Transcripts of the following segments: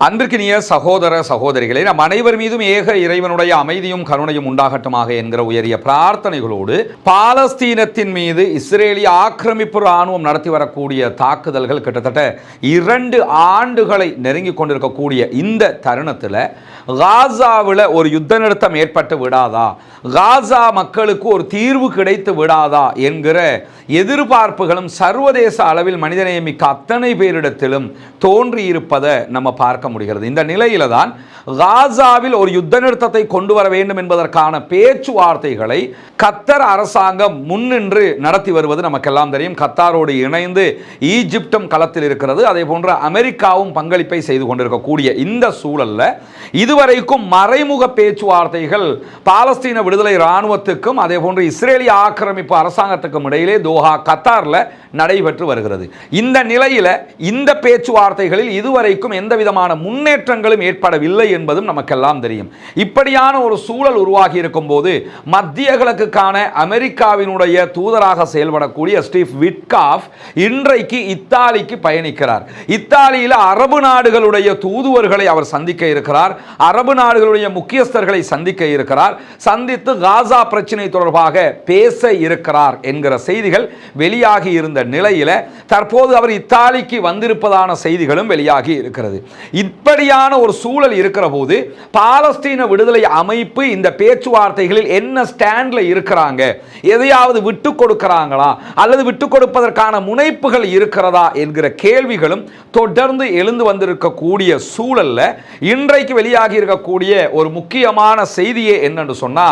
அன்பிற்கினிய சகோதர சகோதரிகளே, நம் அனைவர் மீதும் ஏக இறைவனுடைய அமைதியும் கருணையும் உண்டாகட்டுமாக என்கிற உயரிய பிரார்த்தனைகளோடு பாலஸ்தீனத்தின் மீது இஸ்ரேலிய ஆக்கிரமிப்பு இராணுவம் நடத்தி வரக்கூடிய தாக்குதல்கள் கிட்டத்தட்ட 2 ஆண்டுகளை நெருங்கி கொண்டிருக்கக்கூடிய இந்த தருணத்தில் காசாவில் ஒரு யுத்த நிறுத்தம் ஏற்பட்டு விடாதா, காசா மக்களுக்கு ஒரு தீர்வு கிடைத்து விடாதா என்கிற எதிர்பார்ப்புகளும் சர்வதேச அளவில் மனிதநேயமிக்க அத்தனை பேரிடத்திலும் தோன்றியிருப்பதை நம்ம பார்க்க முடிகிறது. இந்த நிலையில தான் காசாவில் ஒரு யுத்த நிறுத்தத்தை கொண்டு வர வேண்டும் என்பதற்கான பேச்சுவார்த்தைகளை கத்தார் அரசாங்கம் முன்னின்று நடத்தி வருவது நமக்கெல்லாம் தெரியும். கத்தாரோடு இணைந்து ஈஜிப்டும் களத்தில் இருக்கிறது. அதே போன்ற அமெரிக்காவும் பங்களிப்பை செய்து கொண்டிருக்கக்கூடிய இந்த சூழல்ல இதுவரைக்கும் மறைமுக பேச்சுவார்த்தைகள் பாலஸ்தீன விடுதலை இராணுவத்துக்கும் அதே போன்று இஸ்ரேலிய ஆக்கிரமிப்பு அரசாங்கத்துக்கும் இடையிலே தோஹா கத்தார்ல நடைபெற்று வருகிறது. இந்த நிலையில இந்த பேச்சுவார்த்தைகளில் இதுவரைக்கும் எந்த விதமான முன்னேற்றங்களும் ஏற்படவில்லை என்பதும் நமக்கெல்லாம் தெரியும். இப்படியான ஒரு சூழல் உருவாகி இருக்கும் போது மத்திய கிழக்குக்கான அமெரிக்காவினுடைய தூதராக செயல்படக்கூடிய ஸ்டீவ் விட்காஃப் இன்றைக்கு இத்தாலிக்கு பயணிக்கிறார். இத்தாலியில் அரபு நாடுகளுடைய தூதுவர்களை அவர் சந்திக்க இருக்கிறார். அரபு நாடுகளுடைய முக்கியஸ்தர்களை சந்திக்க இருக்கிறார். சந்தித்து காசா பிரச்சனை தொடர்பாக பேச இருக்கிறார் என்கிற செய்திகள் வெளியாகி இருந்த நிலையில தற்போது அவர் இத்தாலிக்கு வந்திருப்பதான செய்திகளும் வெளியாகி இருக்கிறது. இப்படியான ஒரு சூழல் இருக்கிற போது பாலஸ்தீன விடுதலை அமைப்பு இந்த பேச்சுவார்த்தைகளில் என்ன ஸ்டாண்ட்ல இருக்கிறாங்க, எதையாவது விட்டு கொடுக்கிறாங்களா அல்லது விட்டு கொடுப்பதற்கான முனைப்புகள் இருக்கிறதா என்கிற கேள்விகளும் தொடர்ந்து எழுந்து வந்திருக்கக்கூடிய சூழல்ல இன்றைக்கு வெளியாகி இருக்கக்கூடிய ஒரு முக்கியமான செய்தியே என்னன்னு சொன்னா,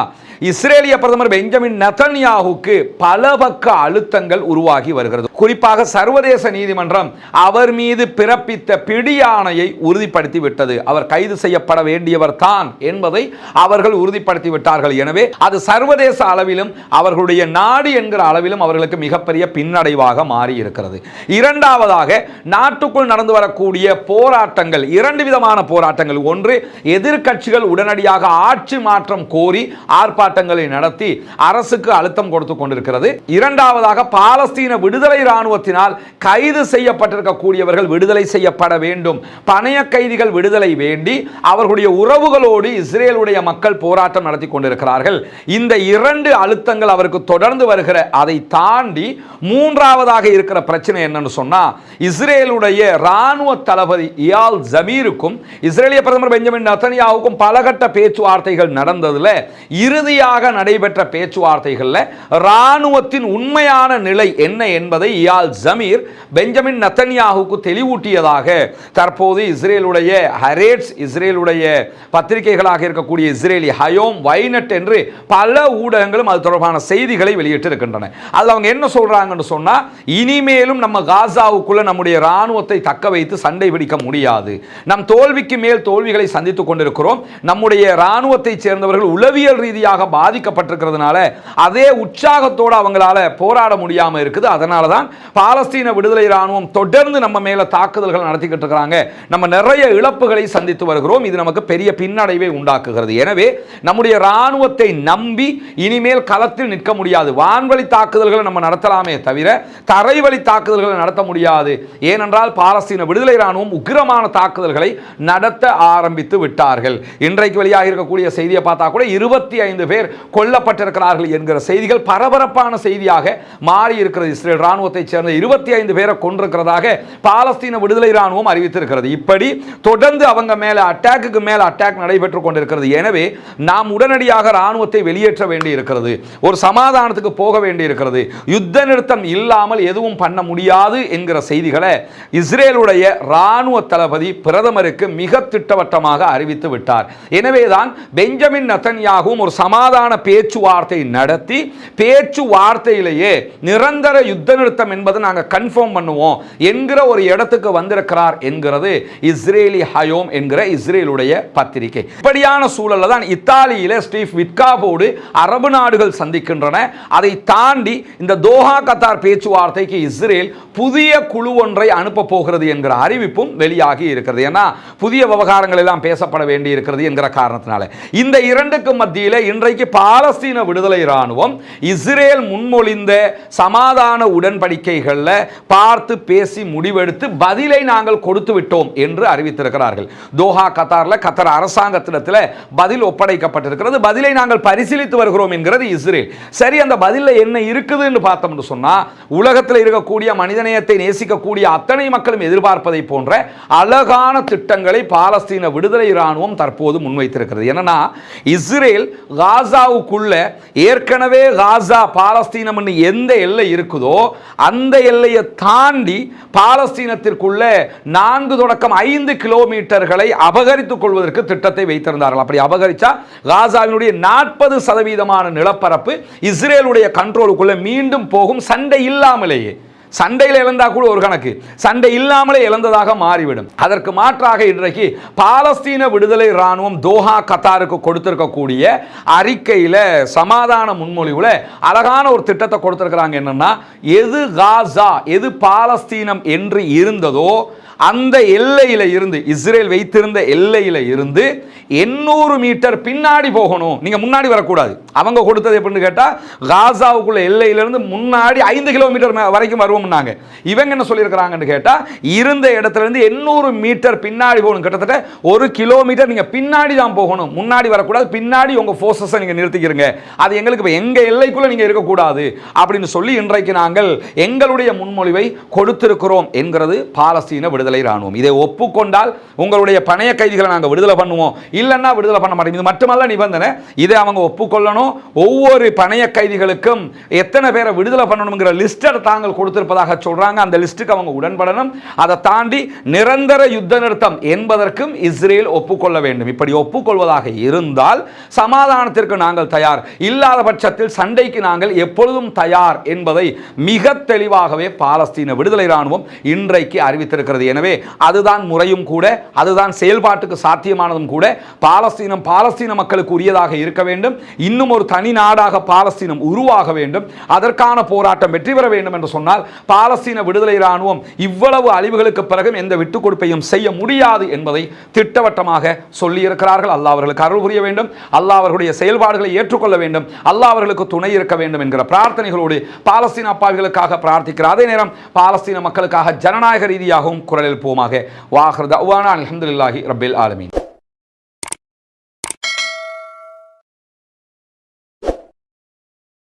இஸ்ரேலிய பிரதமர் பெஞ்சமின் நெதன்யாஹுக்கு பல பக்க அழுத்தங்கள் உருவாகி வருகிறது. குறிப்பாக சர்வதேச நீதிமன்றம் அவர் மீது பிறப்பித்த பிடியாணையை உறுதிப்படுத்தி விட்டது. அவர் கைது செய்யப்பட வேண்டியவர் தான் என்பதை அவர்கள் உறுதிப்படுத்தி விட்டார்கள். எனவே அது சர்வதேச அளவிலும் அவர்களுடைய நாடு என்கிற அளவிலும் அவர்களுக்கு மிகப்பெரிய பின்னடைவாக மாறி இருக்கிறது. இரண்டாவதாக, நாட்டுக்குள் நடந்து வரக்கூடிய போராட்டங்கள், 2 விதமான போராட்டங்கள். ஒன்று, எதிர்க்கட்சிகள் உடனடியாக ஆட்சி மாற்றம் கோரி ஆர்ப்பாட்டங்களை நடத்தி அரசுக்கு அழுத்தம் கொடுத்து கொண்டிருக்கிறது. இரண்டாவதாக, பாலஸ்தீன விடுதலை இராணுவத்தினால் கைது செய்யப்பட்டிருக்கக்கூடியவர்கள் விடுதலை செய்யப்பட வேண்டும், பணைய கைதிகள் விடுதலை வேண்டி அவர்களுடைய உறவுகளோடு இஸ்ரேலுடைய மக்கள் போராட்டம் நடத்தி கொண்டிருக்கிறார்கள். இந்த 2 அழுத்தங்கள் அவருக்கு தொடர்ந்து வருகிற, அதை தாண்டி மூன்றாவதாக இருக்கிற பிரச்சனை என்னன்னு சொன்னா, இஸ்ரேலுடைய ராணுவ தளபதி இயால் ஜமீருக்கும் இஸ்ரேலிய பிரதமர் பெஞ்சமின் நெதன்யாஹுக்கும் பலகட்ட பேச்சுவார்த்தைகள் நடந்ததுல இறுதியாக நடைபெற்ற பேச்சுவார்த்தைகள்ல ராணுவத்தின் உண்மையான நிலை என்ன என்பதை இயால் ஜமீர் பெஞ்சமின் நெதன்யாஹுக்கு தெளிவூட்டியதாக தற்போது இஸ்ரேலுடைய ஹரேட்ஸ், இஸ்ரேலுடைய பத்திரிகைகளாக இருக்கக்கூடிய இஸ்ரேலி ஹயோம், வைனட் என்று பல ஊடகங்களும் அது தொடர்பான செய்திகளை வெளியிட்டு இருக்கின்றன. அதில் அவங்க என்ன சொல்றாங்கன்னு சொன்னா, இனிமேலும் நம்ம காசாவுக்குள்ள நம்முடைய ராணுவத்தை தக்க வைத்து சண்டை பிடிக்க முடியாது. நம் தோல்விக்கு மேல் தோல்விகளை சந்தித்துக் கொண்டிருக்கிறோம். நம்முடைய ராணுவத்தை சேர்ந்தவர்கள் உளவியல் ரீதியாக பாதிக்கப்பட்டிருக்கிறதுனால அதே உற்சாகத்தோடு அவங்களால போராட முடியாம இருக்குது. அதனால தான் பாலஸ்தீன விடுதலை ராணுவம் தொடர்ந்து நம்ம மேல தாக்குதல்கள் நடத்திக்கிட்டு இருக்காங்க. நம்ம நிறைய இழப்புகளை சந்தித்து வருகிறோம். இது நமக்கு பெரிய பின்னடைவை உண்டாக்குகிறது. எனவே நம்முடைய ராணுவத்தை நம்பி இனிமேல் களத்தில் நிற்க முடியாது. வான்வழி தாக்குதல்களை நம்ம நடத்தலாமே தவிர தரைவழி தாக்குதல்களை நடத்த முடியாது. ஏனென்றால் பாலஸ்தீன விடுதலை ராணுவம் உக்கிரமான தாக்குதல்களை நடத்த ஆரம்பித்து விட்டார்கள். இன்றைக்கு வெளியாக இருக்கக்கூடிய செய்தியை பார்த்தா கூட 25 பேர் கொல்லப்பட்டிருக்கிறார்கள் என்கிற செய்திகள் பரபரப்பான செய்தியாக மாறி இருக்கிறது. இஸ்ரேல் ராணுவத்தை சேர்ந்த 25 பேரை கொண்டிருக்கிறதாக பாலஸ்தீன விடுதலை ராணுவம் அறிவித்திருக்கிறது. இப்படி தொடர்ந்து அவங்க மேல அட்டாக்கு மேல அட்டாக் நடைபெற்றுக் கொண்டிருக்கிறது. எனவே நாம் உடனடியாக ராணுவத்தை வெளியேற்ற வேண்டி இருக்கிறது. ஒரு சமாதானத்துக்கு போக வேண்டி இருக்கிறது. யுத்த நிறுத்தம் இல்லாமல் எதுவும் பண்ண முடியாது என்கிற செய்திகளை இஸ்ரேலுடைய ராணுவ தளபதி பிரதமருக்கு மிக திட்டவட்டமாக அறிவித்து விட்டார். எனவேதான் பெஞ்சமின் நெதன்யாஹுவும் ஒரு சமாதான பேச்சுவார்த்தை நடத்தி பேச்சுவார்த்தையிலேயே நிரந்தர யுத்த நிறுத்தம் என்பதை நாங்கள் கன்ஃபார்ம் பண்ணுவோம் என்கிற ஒரு இடத்துக்கு வந்திருக்கிறார் என்கிறது இஸ்ரேலி ஹயோம் என்கிற இஸ்ரேலுடைய பத்திரிகை. இப்படியான சூழல்ல தான் இத்தாலியில ஸ்டீவ் விட்காஃபோடு அரபு நாடுகள் சந்திக்கின்றன. அதை தாண்டி இந்த தோஹா கத்தார் பேச்சுவார்த்தைக்கு இஸ்ரேல் புதிய குழு ஒன்றை அனுப்ப போகிறது என்கிற அறிவிப்பும் வெளியாகி இருக்கிறது. ஏன்னா புதிய விவகாரங்கள் எல்லாம் பேசப்பட வேண்டி இருக்கிறது என்கிற காரணத்தினால இந்த இரண்டுக்கு மத்தியில் இன்றைக்கு இன்றைக்கு பாலஸ்தீன விடுதலை இராணுவம் இஸ்ரேல் முன்மொழிந்த சமாதான உடன்படிக்கைகளில் பார்த்து பேசி முடிவெடுத்து பதிலை நாங்கள் கொடுத்து விட்டோம் என்று அறிவித்திருக்கிறார்கள். தோஹா கத்தாரில் கத்தார் அரசாங்கத்திடத்தில் பதில் ஒப்படைக்கப்பட்டிருக்கிறது. பதிலை நாங்கள் பரிசீலித்து வருகிறோம் என்கிறது இஸ்ரேல். சரி, அந்த பதிலில் என்ன இருக்குதுன்னு பார்த்தோம்னு சொன்னா, உலகத்தில் இருக்கக்கூடிய மனிதநேயத்தை நேசிக்கக்கூடிய அத்தனை மக்களும் எதிர்பார்ப்பதை போன்ற அழகான திட்டங்களை பாலஸ்தீன விடுதலை இராணுவம் தற்போது முன்வைத்திருக்கிறது. என்னன்னா, இஸ்ரேல் காசாவுக்குள்ள ஏற்கனவே காசா பாலஸ்தீனம் எந்த எல்லை இருக்குதோ அந்த எல்லையை தாண்டி பாலஸ்தீனத்திற்குள்ள 4 தொடக்கம் 5 கிலோமீட்டர்களை அபகரித்துக் கொள்வதற்கு திட்டத்தை வைத்திருந்தார்கள். அப்படி அபகரிச்சா காசாவினுடைய 40% நிலப்பரப்பு இஸ்ரேலுடைய கண்ட்ரோலுக்குள்ள மீண்டும் போகும். சண்டை இல்லாமலேயே, சண்டையில் இழந்தா கூட ஒரு கணக்கு, சண்டை இல்லாமலே இழந்ததாக மாறிவிடும். அதற்கு மாற்றாக இன்றைக்கு பாலஸ்தீன விடுதலை இராணுவம் தோஹா கத்தாருக்கு கொடுத்திருக்கக்கூடிய அறிக்கையில் சமாதான முன்மொழிவுல அழகான ஒரு திட்டத்தை கொடுத்திருக்கிறாங்க. என்னன்னா, எது காசா எது பாலஸ்தீனம் என்று இருந்ததோ அந்த எல்லையில இருந்து, இஸ்ரேல் வைத்திருந்த எல்லையில இருந்து 800 மீட்டர் பின்னாடி போகணும், நீங்க முன்னாடி வரக்கூடாது. அவங்க கொடுத்தது எப்படின்னு கேட்டா, காசாவுக்குள்ள எல்லையிலிருந்து முன்னாடி 5 கிலோமீட்டர் வரைக்கும் வருவோம்னாங்க. இவங்க என்ன சொல்லியிருக்கிறாங்கன்னு கேட்டா, இருந்த இடத்துல இருந்து 800 மீட்டர் பின்னாடி போகணும். கிட்டத்தட்ட 1 கிலோமீட்டர் நீங்க பின்னாடி தான் போகணும், முன்னாடி வரக்கூடாது. பின்னாடி உங்க போர்சஸை நீங்க நிறுத்திக்கிறீங்க, அது எங்களுக்கு எங்க எல்லைக்குள்ள நீங்க இருக்கக்கூடாது அப்படின்னு சொல்லி இன்றைக்கு நாங்கள் எங்களுடைய முன்மொழிவை கொடுத்திருக்கிறோம் என்கிறது பாலஸ்தீன விடுதலை இராணுவம். இதை ஒப்புக்கொண்டால் உங்களுடைய பணைய கைதிகளை நாங்கள் விடுதலை பண்ணுவோம், இல்லைன்னா விடுதலை பண்ண மாட்டோம். இது மட்டுமல்ல நிபந்தனை, இதை அவங்க ஒப்புக்கொள்ளணும். ஒவ்வொரு பணைய கைதிகளுக்கும் எத்தனை பேரை விடுதலை பண்ணணுங்கிற லிஸ்ட்டை தாங்கள் கொடுத்திருப்பதாக சொல்றாங்க. அந்த லிஸ்ட்டுக்கு அவங்க உடன்படணும். அதை தாண்டி நிரந்தர யுத்த நிறுத்தம் என்பதற்கும் இஸ்ரேல் ஒப்புக்கொள்ள வேண்டும். இப்படி ஒப்புக்கொள்வதாக இருந்தால் சமாதானத்திற்கு நாங்கள் தயார், இல்லாத பட்சத்தில் சண்டைக்கு நாங்கள் எப்பொழுதும் தயார் என்பதை மிக தெளிவாகவே பாலஸ்தீன விடுதலை இராணுவம் இன்றைக்கு அறிவித்திருக்கிறது. எனவே அதுதான் முறையும் கூட, அதுதான் செயல்பாட்டுக்கு சாத்தியமானதும் கூட. பாலஸ்தீன மக்களுக்கு உரியதாக இருக்க வேண்டும். இன்னும் ஒரு தனி நாடாக பாலஸ்தீனம் உருவாக வேண்டும். அதற்கான போராட்டம் வெற்றி பெற வேண்டும் என்று சொன்னால் பாலஸ்தீன விடுதலை இராணுவம் இவ்வளவு அழிவுகளுக்கு பிறகும் எந்த விட்டுக் கொடுப்பையும் செய்ய முடியாது என்பதை திட்டவட்டமாக சொல்லி இருக்கிறார்கள். அல்லாஹ் அவர்களுக்கு அருள் புரிய வேண்டும். அல்லாஹ் அவர்களுடைய செயல்பாடுகளை ஏற்றுக்கொள்ள வேண்டும். அல்லாஹ் அவர்களுக்கு துணை இருக்க வேண்டும் என்கிற பிரார்த்தனைகளோடு பாலஸ்தீன அப்பாவிகளுக்காக பிரார்த்திக்கிறார். அதே நேரம் பாலஸ்தீன மக்களுக்காக ஜனநாயக ரீதியாகவும் குரல் எழுப்புவோமாக. வாஹிர் தஅவானா அல்ஹம்துலில்லாஹி ரப்பில் ஆலமீன்.